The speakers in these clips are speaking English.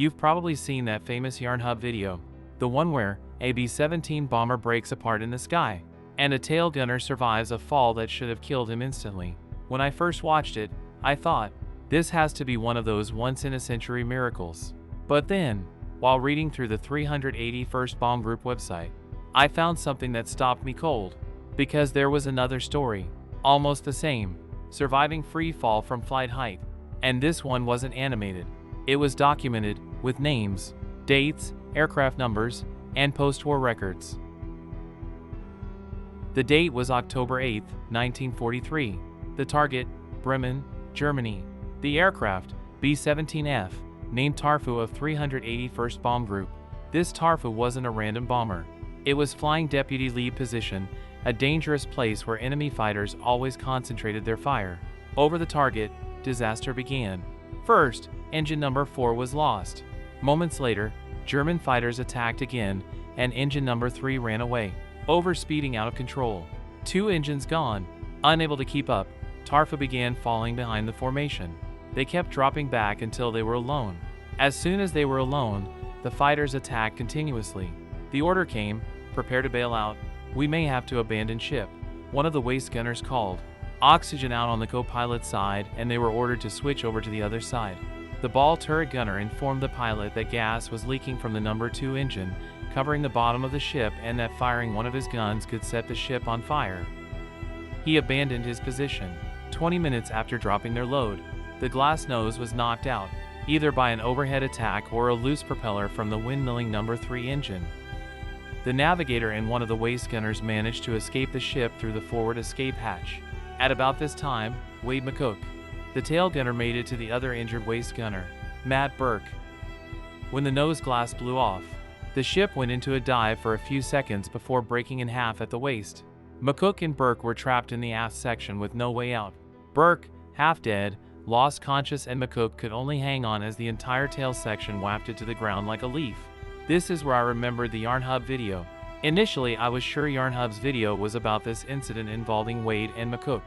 You've probably seen that famous Yarnhub video, the one where a B-17 bomber breaks apart in the sky, and a tail gunner survives a fall that should have killed him instantly. When I first watched it, I thought, this has to be one of those once-in-a-century miracles. But then, while reading through the 381st Bomb Group website, I found something that stopped me cold, because there was another story, almost the same, surviving free fall from flight height, and this one wasn't animated. It was documented, with names, dates, aircraft numbers, and post-war records. The date was October 8, 1943. The target, Bremen, Germany. The aircraft, B-17F, named TARFU of 381st Bomb Group. This TARFU wasn't a random bomber. It was flying deputy lead position, a dangerous place where enemy fighters always concentrated their fire. Over the target, disaster began. First, engine number 4 was lost. Moments later, German fighters attacked again, and engine number 3 ran away, overspeeding out of control. 2 engines gone. Unable to keep up, TARFU began falling behind the formation. They kept dropping back until they were alone. As soon as they were alone, the fighters attacked continuously. The order came, prepare to bail out. We may have to abandon ship. One of the waist gunners called. Oxygen out on the co-pilot side, and they were ordered to switch over to the other side. The ball turret gunner informed the pilot that gas was leaking from the number 2 engine, covering the bottom of the ship, and that firing one of his guns could set the ship on fire. He abandoned his position. 20 minutes after dropping their load, the glass nose was knocked out, either by an overhead attack or a loose propeller from the windmilling number 3 engine. The navigator and one of the waist gunners managed to escape the ship through the forward escape hatch. At about this time, Wade McCook, the tail gunner, made it to the other injured waist gunner, Matt Berk. When the nose glass blew off, the ship went into a dive for a few seconds before breaking in half at the waist. McCook and Berk were trapped in the aft section with no way out. Berk, half dead, lost conscious, and McCook could only hang on as the entire tail section wafted to the ground like a leaf. This is where I remembered the Yarnhub video. Initially, I was sure Yarnhub's video was about this incident involving Wade and McCook.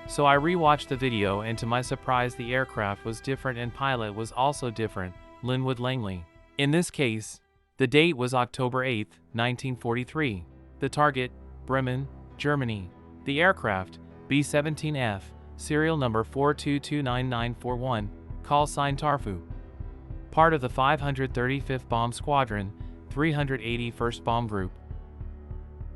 So I rewatched the video, and to my surprise, the aircraft was different and pilot was also different, Linwood Langley. In this case, the date was October 8, 1943. The target, Bremen, Germany. The aircraft, B-17F, serial number 4229941, call sign TARFU. Part of the 535th Bomb Squadron, 381st Bomb Group.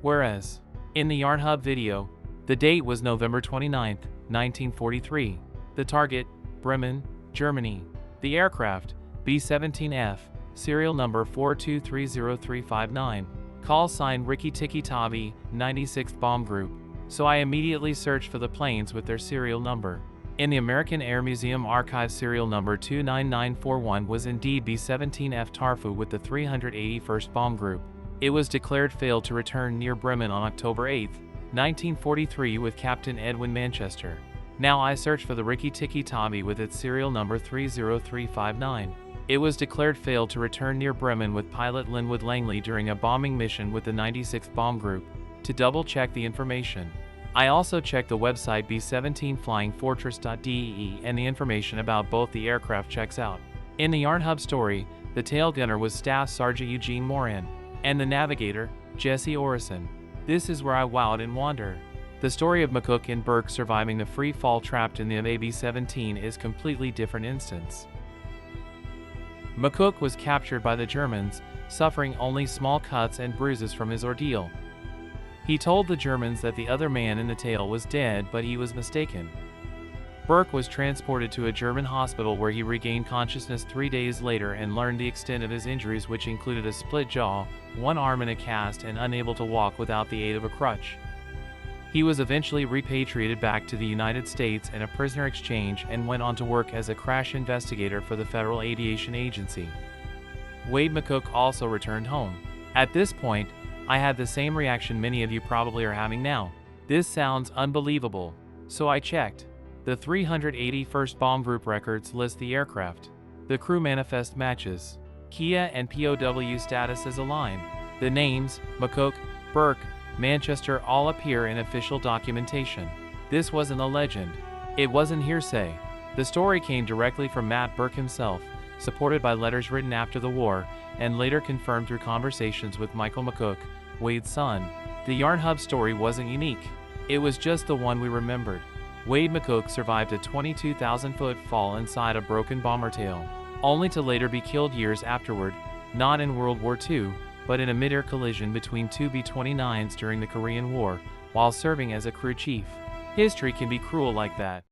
Whereas, in the Yarnhub video, the date was November 29, 1943. The target, Bremen, Germany. The aircraft, B-17F, serial number 4230359, call sign Ricky Tiki Tavi, 96th Bomb Group. So I immediately searched for the planes with their serial number. In the American Air Museum Archive, serial number 29941 was indeed B-17F TARFU with the 381st Bomb Group. It was declared failed to return near Bremen on October 8, 1943 with Captain Edwin Manchester. Now I searched for the Ricky Tiki Tavi with its serial number 30359. It was declared failed to return near Bremen with pilot Linwood Langley during a bombing mission with the 96th Bomb Group. To double-check the information, I also checked the website b17flyingfortress.de, and the information about both the aircraft checks out. In the Yarnhub story, the tail gunner was Staff Sergeant Eugene Moran, and the navigator, Jesse Orison. This is where I wowed in wonder. The story of McCook and Berk surviving the free fall trapped in the B-17 is completely different instance. McCook was captured by the Germans, suffering only small cuts and bruises from his ordeal. He told the Germans that the other man in the tail was dead, but he was mistaken. Berk was transported to a German hospital where he regained consciousness 3 days later and learned the extent of his injuries, which included a split jaw, one arm in a cast, and unable to walk without the aid of a crutch. He was eventually repatriated back to the United States in a prisoner exchange and went on to work as a crash investigator for the Federal Aviation Agency. Wade McCook also returned home. At this point, I had the same reaction many of you probably are having now. This sounds unbelievable. So I checked. The 381st Bomb Group records list the aircraft. The crew manifest matches. Kia and POW statuses align. The names, McCook, Berk, Manchester, all appear in official documentation. This wasn't a legend. It wasn't hearsay. The story came directly from Matt Berk himself, supported by letters written after the war, and later confirmed through conversations with Michael McCook, Wade's son. The Yarnhub story wasn't unique. It was just the one we remembered. Wade McCook survived a 22,000-foot fall inside a broken bomber tail, only to later be killed years afterward, not in World War II, but in a mid-air collision between two B-29s during the Korean War, while serving as a crew chief. History can be cruel like that.